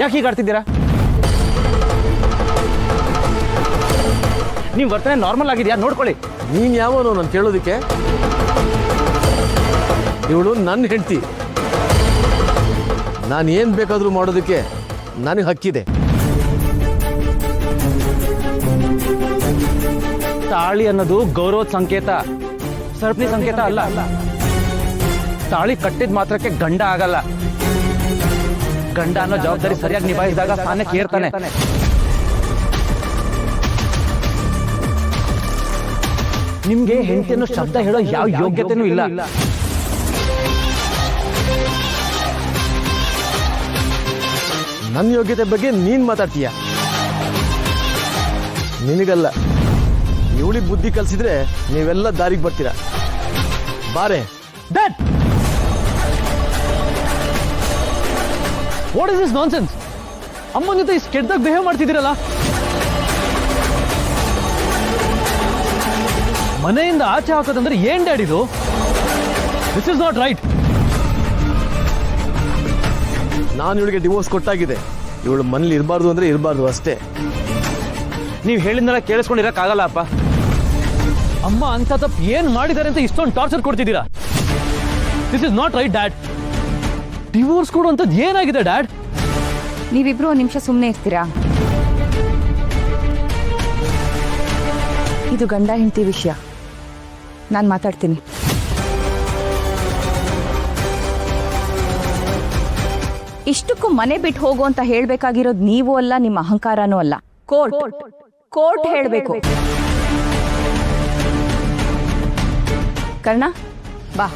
ಯಾಕೆ ಹೀಗೆ ಆಡ್ತಿದ್ದೀರಾ? ನೀವು ವರ್ತನೆ ನಾರ್ಮಲ್ ಆಗಿದೆಯಾ ನೋಡ್ಕೊಳ್ಳಿ. ನೀನು ಯಾವನು ನಾನು ಕೇಳೋದಕ್ಕೆ? ಇವಳು ನನ್ನ ಹೆಂಡತಿ. ನಾನು ಏನು ಬೇಕಾದರೂ ಮಾಡೋದಕ್ಕೆ ನನಗೆ ಹಕ್ಕಿದೆ. ತಾಳಿ ಅನ್ನೋದು ಗೌರವದ ಸಂಕೇತ, ಸರಪಣಿ ಸಂಕೇತ ಅಲ್ಲ. ತಾಳಿ ಕಟ್ಟಿದ ಮಾತ್ರಕ್ಕೆ ಗಂಡ ಆಗಲ್ಲ. ಗಂಡ ಅನ್ನೋ ಜವಾಬ್ದಾರಿ ಸರಿಯಾಗಿ ನಿಭಾಯಿಸಿದಾಗ ಸ್ಥಾನಕ್ಕೆ ಏರ್ತಾನೆ. ನಿಮ್ಗೆ ಹೆಂಡತಿಯನ್ನು ಶಬ್ದ ಹೇಳೋ ಯಾವ ಯೋಗ್ಯತೆನೂ ಇಲ್ಲ. ನನ್ನ ಯೋಗ್ಯತೆ ಬಗ್ಗೆ ನೀನು ಮಾತಾಡ್ತೀಯ? ನಿನಗಲ್ಲ, ಇವಳಿಗೆ ಬುದ್ಧಿ ಕಲಿಸಿದ್ರೆ ನೀವೆಲ್ಲ ದಾರಿಗೆ ಬರ್ತೀರ. ಬಾರೆ. Dad! What is this nonsense? ಅಮ್ಮನ ಜೊತೆ ಇಷ್ಟು ಕೆಟ್ಟದಾಗ ಬಿಹೇವ್ ಮಾಡ್ತಿದ್ದೀರಲ್ಲ. ಮನೆಯಿಂದ ಆಚೆ ಹಾಕೋದಂದ್ರೆ ಏನ್ ಡ್ಯಾಡ್ ಇದು? This is not right. ನಾನು ಇವಳಿಗೆ ಡಿವೋರ್ಸ್ ಕೊಟ್ಟಾಗಿದೆ. ಇವಳು ಮನೇಲಿ ಇರಬಾರ್ದು ಅಂದ್ರೆ ಇರಬಾರ್ದು ಅಷ್ಟೇ. ನೀವು ಹೇಳಿದ್ನೆಲ್ಲ ಕೇಳಿಸ್ಕೊಂಡಿರಕ್ಕಾಗಲ್ಲ ಅಪ್ಪ. ಅಮ್ಮ ಅಂತ ತಪ್ಪು ಏನ್ ಮಾಡಿದ್ದಾರೆ ಅಂತ ಇಷ್ಟೊಂದು ಟಾರ್ಚರ್ ಕೊಡ್ತಿದ್ದೀರಾ. This is not right dad. Divorce ಕೊಡುವಂಥದ್ದು ಏನಾಗಿದೆ ಡ್ಯಾಡ್? ನೀವಿಬ್ರು ಒಂದು ನಿಮಿಷ ಸುಮ್ಮನೆ ಇರ್ತೀರಾ? ಇದು ಗಂಡ ಹೆಂಡತಿ ವಿಷಯ, ನಾನು ಮಾತಾಡ್ತೀನಿ. ಇಷ್ಟಕ್ಕೂ ಮನೆ ಬಿಟ್ಟು ಹೋಗು ಅಂತ ಹೇಳ್ಬೇಕಾಗಿರೋದು ನೀವು ಅಲ್ಲ, ನಿಮ್ಮ ಅಹಂಕಾರನೂ ಅಲ್ಲ. ಕೋರ್ಟ್ ಹೇಳ್ಬೇಕು. ಕರ್ಣ ಬಾ.